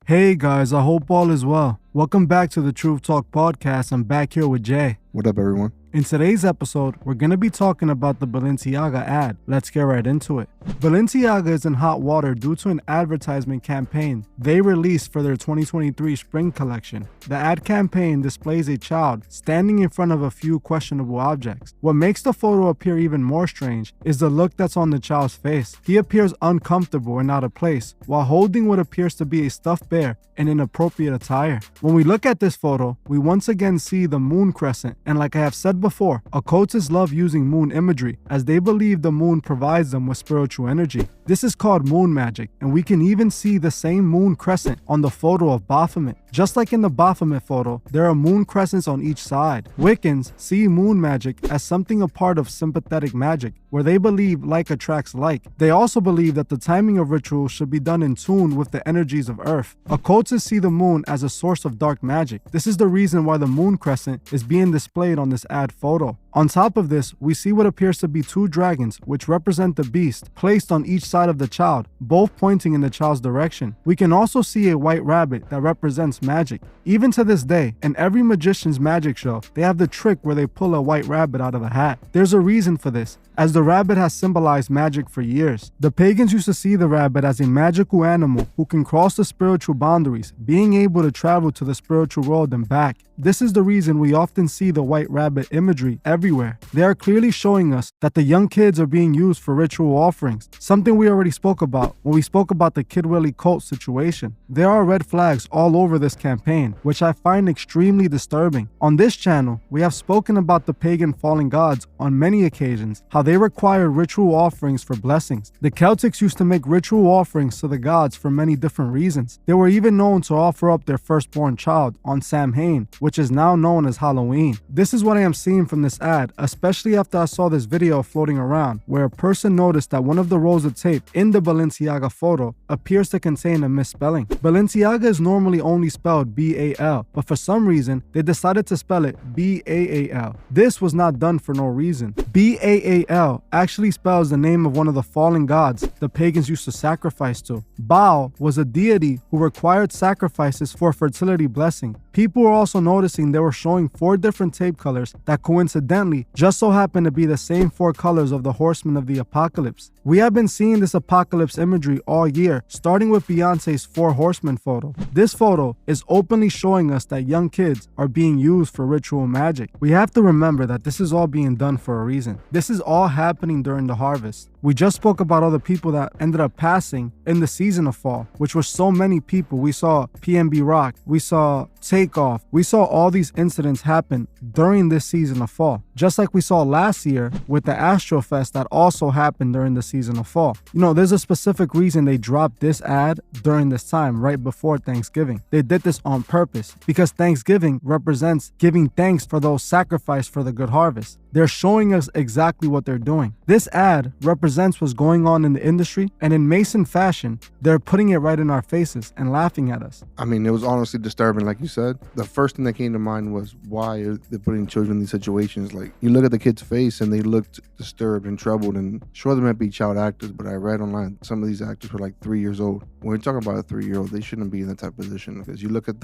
Hey guys, I hope all is well. Welcome back to the Truth Talk podcast. I'm back here with Jay. What up, everyone? In today's episode, we're going to be talking about the Balenciaga ad. Let's get right into it. Balenciaga is in hot water due to an advertisement campaign they released for their 2023 spring collection. The ad campaign displays a child standing in front of a few questionable objects. What makes the photo appear even more strange is the look that's on the child's face. He appears uncomfortable and out of place while holding what appears to be a stuffed bear in inappropriate attire. When we look at this photo, we once again see the moon crescent, and like I have said before, occultists love using moon imagery as they believe the moon provides them with spiritual energy. This is called moon magic, and we can even see the same moon crescent on the photo of Baphomet. Just like in the Baphomet photo, there are moon crescents on each side. Wiccans see moon magic as something a part of sympathetic magic, where they believe like attracts like. They also believe that the timing of rituals should be done in tune with the energies of Earth. Occultists see the moon as a source of dark magic. This is the reason why the moon crescent is being displayed on this ad photo. On top of this, we see what appears to be two dragons, which represent the beast, placed on each side of the child, both pointing in the child's direction. We can also see a white rabbit that represents magic. Even to this day, in every magician's magic show, they have the trick where they pull a white rabbit out of a hat. There's a reason for this, as the rabbit has symbolized magic for years. The pagans used to see the rabbit as a magical animal who can cross the spiritual boundaries, being able to travel to the spiritual world and back. This is the reason we often see the white rabbit imagery everywhere. They are clearly showing us that the young kids are being used for ritual offerings, something we already spoke about when we spoke about the Kid Willie cult situation. There are red flags all over this campaign, which I find extremely disturbing. On this channel, we have spoken about the pagan fallen gods on many occasions, how they require ritual offerings for blessings. The Celtics used to make ritual offerings to the gods for many different reasons. They were even known to offer up their firstborn child on Samhain, which is now known as Halloween. This is what I am seeing from this ad, especially after I saw this video floating around, where a person noticed that one of the rolls of tape in the Balenciaga photo appears to contain a misspelling. Balenciaga is normally only spelled B-A-L, but for some reason, they decided to spell it B-A-A-L. This was not done for no reason. B-A-A-L actually spells the name of one of the fallen gods the pagans used to sacrifice to. Baal was a deity who required sacrifices for fertility blessing. People were also noticing they were showing 4 different tape colors that coincidentally just so happen to be the same 4 colors of the horsemen of the apocalypse. We have been seeing this apocalypse imagery all year, starting with Beyonce's 4 horsemen photo. This photo is openly showing us that young kids are being used for ritual magic. We have to remember that this is all being done for a reason. This is all happening during the harvest. We just spoke about all the people that ended up passing in the season of fall, which were so many people. We saw PNB Rock, we saw Takeoff, we saw all these incidents happen during this season of fall. Just like we saw last year with the Astrofest that also happened during the season of fall. You know, there's a specific reason they dropped this ad during this time, right before Thanksgiving. They did this on purpose because Thanksgiving represents giving thanks for those sacrificed for the good harvest. They're showing us exactly what they're doing. This ad represents what's going on in the industry, and in Mason fashion, they're putting it right in our faces and laughing at us. I mean, it was honestly disturbing, like you said. The first thing that came to mind was, why are they putting children in these situations? Like, you look at the kid's face and they looked disturbed and troubled, and sure, they might be child actors, but I read online some of these actors were like 3 years old. When we're talking about a 3-year-old, they shouldn't be in that type of position, because you look at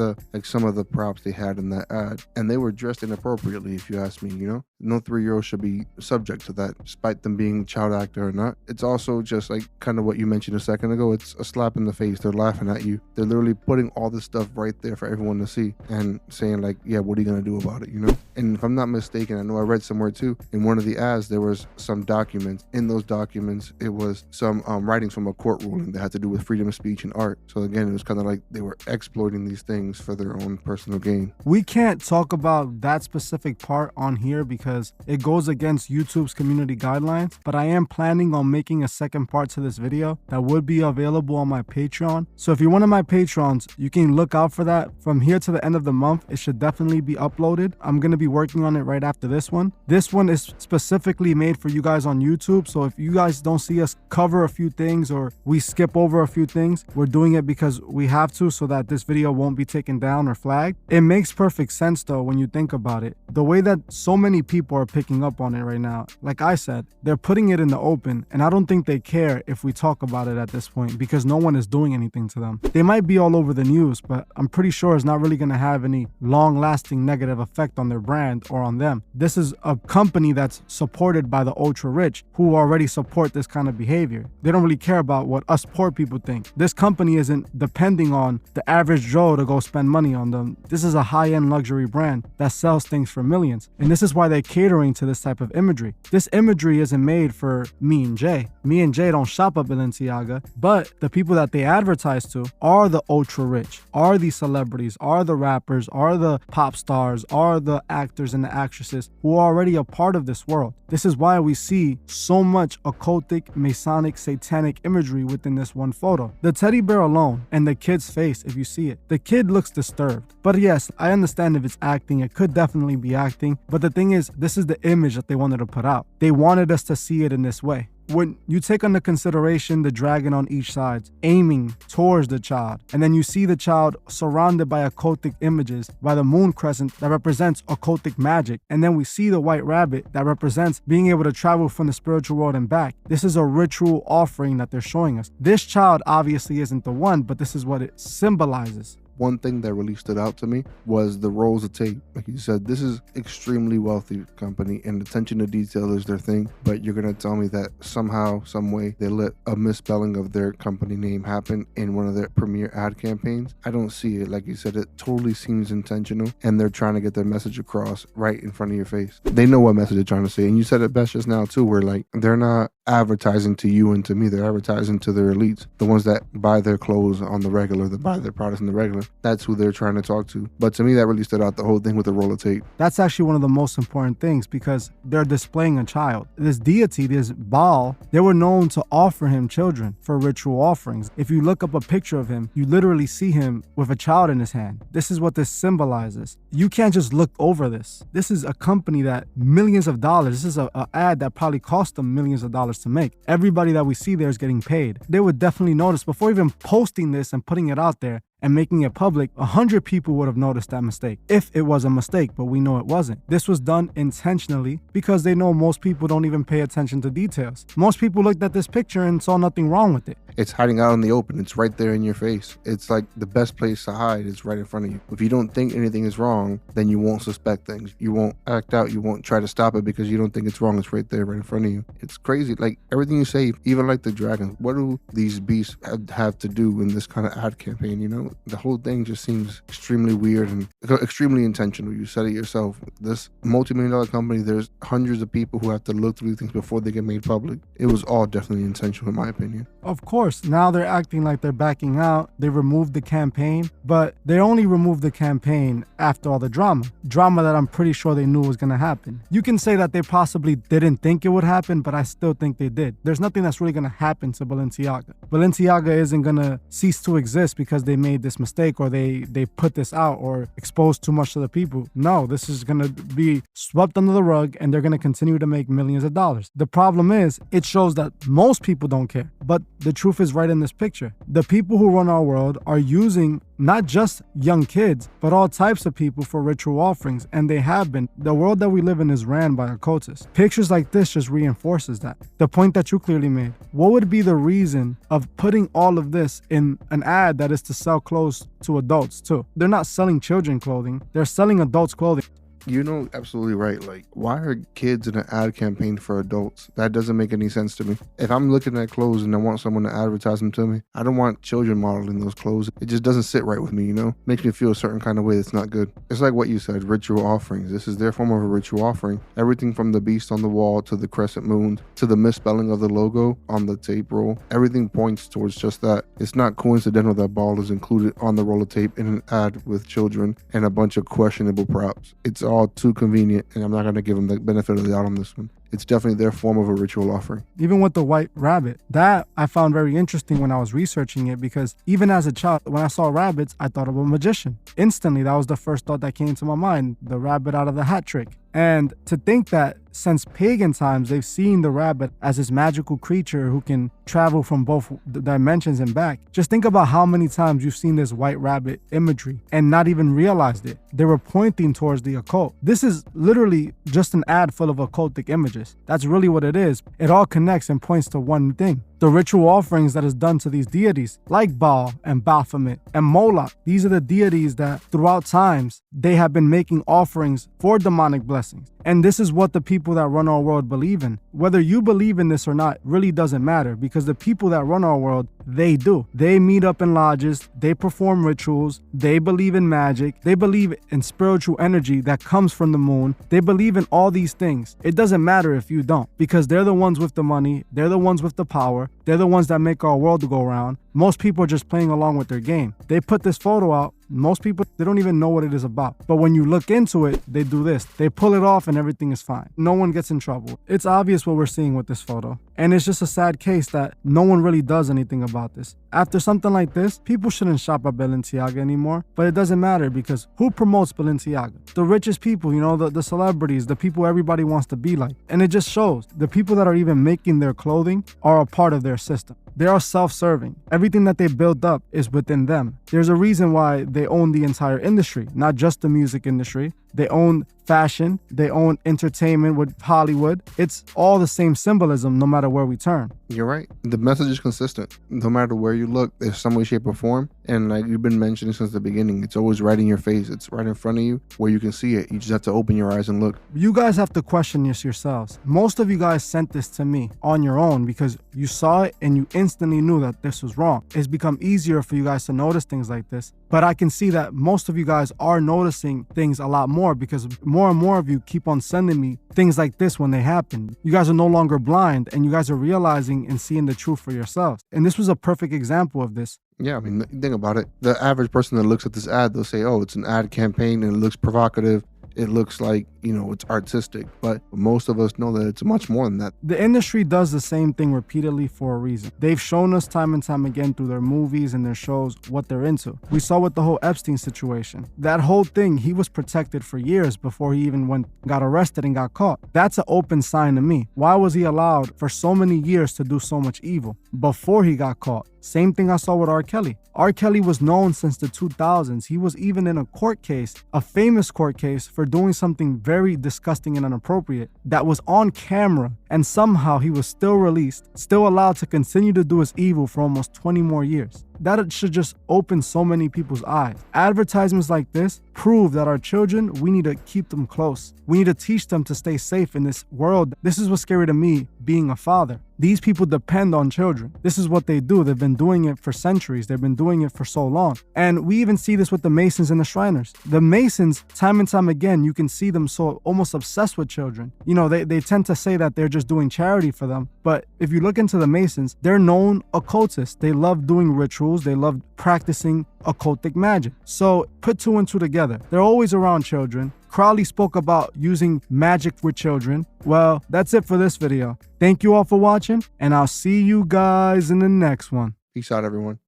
some of the props they had in that ad, and they were dressed inappropriately, if you ask me, you know? No 3-year-old should be subject to that, despite them being child actor or not. It's also just like kind of what you mentioned a second ago. It's a slap in the face. They're laughing at you. They're literally putting all this stuff right there for everyone to see and saying like, yeah, what are you going to do about it, you know? And if I'm not mistaken, I know I read somewhere too, in one of the ads, there was some documents. In those documents, it was some writings from a court ruling that had to do with freedom of speech and art. So again, it was kind of like they were exploiting these things for their own personal gain. We can't talk about that specific part on here because it goes against YouTube's community guidelines, but I am planning on making a second part to this video that would be available on my Patreon. So if you're one of my patrons, you can look out for that. From here to the end of the month, it should definitely be uploaded. I'm going to be working on it right after this one. This one is specifically made for you guys on YouTube, so if you guys don't see us cover a few things or we skip over a few things, we're doing it because we have to, so that this video won't be taken down or flagged. It makes perfect sense though when you think about it. The way that so many people people are picking up on it right now. Like I said, they're putting it in the open, and I don't think they care if we talk about it at this point because no one is doing anything to them. They might be all over the news, but I'm pretty sure it's not really going to have any long-lasting negative effect on their brand or on them. This is a company that's supported by the ultra-rich who already support this kind of behavior. They don't really care about what us poor people think. This company isn't depending on the average Joe to go spend money on them. This is a high-end luxury brand that sells things for millions. And this is why they're catering to this type of imagery. This imagery isn't made for me and Jay. Me and Jay don't shop at Balenciaga, but the people that they advertise to are the ultra-rich, are the celebrities, are the rappers, are the pop stars, are the actors and the actresses who are already a part of this world. This is why we see so much occultic, Masonic, satanic imagery within this one photo. The teddy bear alone and the kid's face, if you see it, the kid looks disturbed. But yes, I understand if it's acting, it could definitely be acting. But the thing is, this is the image that they wanted to put out. They wanted us to see it in this way. When you take under consideration the dragon on each side aiming towards the child, and then you see the child surrounded by occultic images, by the moon crescent that represents occultic magic, and then we see the white rabbit that represents being able to travel from the spiritual world and back. This is a ritual offering that they're showing us. This child obviously isn't the one, but this is what it symbolizes. One thing that really stood out to me was the rolls of tape. Like you said, this is extremely wealthy company and attention to detail is their thing. But you're going to tell me that somehow, some way, they let a misspelling of their company name happen in one of their premier ad campaigns. I don't see it. Like you said, it totally seems intentional and they're trying to get their message across right in front of your face. They know what message they're trying to say. And you said it best just now too, where like they're not advertising to you and to me. They're advertising to their elites, the ones that buy their clothes on the regular, that buy their products on the regular. That's who they're trying to talk to. But to me, that really stood out, the whole thing with the roll of tape. That's actually one of the most important things because they're displaying a child. This deity, this Baal, they were known to offer him children for ritual offerings. If you look up a picture of him, you literally see him with a child in his hand. This is what this symbolizes. You can't just look over this. This is a company that millions of dollars, this is an ad that probably cost them millions of dollars to make. Everybody that we see there is getting paid. They would definitely notice before even posting this and putting it out there and making it public. 100 people would have noticed that mistake if it was a mistake, but we know it wasn't. This was done intentionally because they know most people don't even pay attention to details. Most people looked at this picture and saw nothing wrong with it. It's hiding out in the open. It's right there in your face. It's like the best place to hide is right in front of you. If you don't think anything is wrong, then you won't suspect things. You won't act out. You won't try to stop it because you don't think it's wrong. It's right there, right in front of you. It's crazy. Like everything you say, even like the dragons, what do these beasts have to do in this kind of ad campaign, you know? The whole thing just seems extremely weird and extremely intentional. You said it yourself. This multi-million-dollar company, there's hundreds of people who have to look through things before they get made public. It was all definitely intentional in my opinion. Of course, now they're acting like they're backing out. They removed the campaign, but they only removed the campaign after all the drama that I'm pretty sure they knew was going to happen. You can say that they possibly didn't think it would happen, but I still think they did. There's nothing that's really going to happen to Balenciaga. Balenciaga isn't going to cease to exist because they made this mistake or they put this out or exposed too much to the people. No, this is going to be swept under the rug and they're going to continue to make millions of dollars. The problem is it shows that most people don't care, but the truth is right in this picture. The people who run our world are using not just young kids, but all types of people for ritual offerings, and they have been. The world that we live in is ran by occultists. Pictures like this just reinforces that. The point that you clearly made. What would be the reason of putting all of this in an ad that is to sell clothes to adults too? They're not selling children clothing, they're selling adults clothing. You know, absolutely right. Like, why are kids in an ad campaign for adults? That doesn't make any sense to me. If I'm looking at clothes and I want someone to advertise them to me, I don't want children modeling those clothes. It just doesn't sit right with me, you know? Makes me feel a certain kind of way that's not good. It's like what you said, ritual offerings. This is their form of a ritual offering. Everything from the beast on the wall to the crescent moon to the misspelling of the logo on the tape roll. Everything points towards just that. It's not coincidental that Ball is included on the roll of tape in an ad with children and a bunch of questionable props. It's all too convenient, and I'm not going to give them the benefit of the doubt on this one. It's definitely their form of a ritual offering. Even with the white rabbit, that I found very interesting when I was researching it, because even as a child, when I saw rabbits, I thought of a magician. Instantly, that was the first thought that came to my mind, the rabbit out of the hat trick. And to think that since pagan times, they've seen the rabbit as this magical creature who can travel from both dimensions and back. Just think about how many times you've seen this white rabbit imagery and not even realized it. They were pointing towards the occult. This is literally just an ad full of occultic images. That's really what it is. It all connects and points to one thing. The ritual offerings that is done to these deities, like Baal and Baphomet and Moloch. These are the deities that throughout times, they have been making offerings for demonic blessings. And this is what the people that run our world believe in. Whether you believe in this or not really doesn't matter, because the people that run our world, they do. They meet up in lodges, they perform rituals, they believe in magic, they believe in spiritual energy that comes from the moon. They believe in all these things. It doesn't matter if you don't, because they're the ones with the money, they're the ones with the power, they're the ones that make our world go round. Most people are just playing along with their game. They put this photo out. Most people, they don't even know what it is about. But when you look into it, they do this. They pull it off and everything is fine. No one gets in trouble. It's obvious what we're seeing with this photo. And it's just a sad case that no one really does anything about this. After something like this, people shouldn't shop at Balenciaga anymore. But it doesn't matter, because who promotes Balenciaga? The richest people, the celebrities, the people everybody wants to be like. And it just shows. The people that are even making their clothing are a part of their system. They are self-serving. Everything that they built up is within them. There's a reason why they own the entire industry, not just the music industry. They own fashion, they own entertainment with Hollywood. It's all the same symbolism no matter where we turn. You're right. The message is consistent. No matter where you look, there's some way, shape, or form. And like you've been mentioning since the beginning, it's always right in your face. It's right in front of you where you can see it. You just have to open your eyes and look. You guys have to question this yourselves. Most of you guys sent this to me on your own because you saw it and you instantly knew that this was wrong. It's become easier for you guys to notice things like this. But I can see that most of you guys are noticing things a lot more, because more and more of you keep on sending me things like this when they happen. You guys are no longer blind, and you guys are realizing and seeing the truth for yourselves. And this was a perfect example of this. Yeah, I mean, think about it. The average person that looks at this ad, they'll say, oh, it's an ad campaign and it looks provocative. It looks like, it's artistic, but most of us know that it's much more than that. The industry does the same thing repeatedly for a reason. They've shown us time and time again through their movies and their shows what they're into. We saw with the whole Epstein situation. That whole thing, he was protected for years before he even got arrested and got caught. That's an open sign to me. Why was he allowed for so many years to do so much evil before he got caught? Same thing I saw with R. Kelly. R. Kelly was known since the 2000s. He was even in a court case, a famous court case, for doing something very disgusting and inappropriate that was on camera, and somehow he was still released, still allowed to continue to do his evil for almost 20 more years. That should just open so many people's eyes. Advertisements like this prove that our children, we need to keep them close. We need to teach them to stay safe in this world. This is what's scary to me, being a father. These people depend on children. This is what they do. They've been doing it for centuries. They've been doing it for so long. And we even see this with the Masons and the Shriners. The Masons, time and time again, you can see them so almost obsessed with children. They tend to say that they're just doing charity for them. But if you look into the Masons, they're known occultists. They love doing rituals. They love practicing occultic magic. So put two and two together. They're always around children. Crowley spoke about using magic with children. Well, that's it for this video. Thank you all for watching, and I'll see you guys in the next one. Peace out, everyone.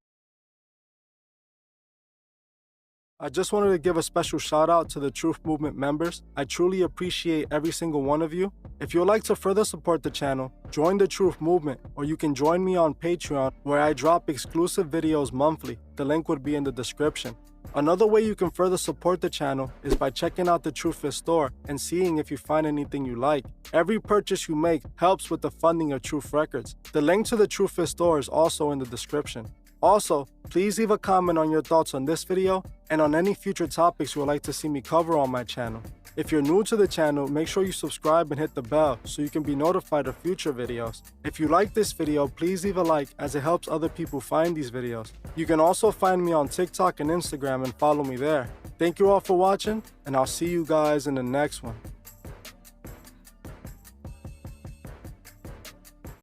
I just wanted to give a special shout out to the Truth Movement members. I truly appreciate every single one of you. If you'd like to further support the channel, join the Truth Movement, or you can join me on Patreon, where I drop exclusive videos monthly. The link would be in the description. Another way you can further support the channel is by checking out the Truthfist store and seeing if you find anything you like. Every purchase you make helps with the funding of Truth Records. The link to the Truthfist store is also in the description. Also, please leave a comment on your thoughts on this video and on any future topics you would like to see me cover on my channel. If you're new to the channel, make sure you subscribe and hit the bell so you can be notified of future videos. If you like this video, please leave a like, as it helps other people find these videos. You can also find me on TikTok and Instagram and follow me there. Thank you all for watching, and I'll see you guys in the next one.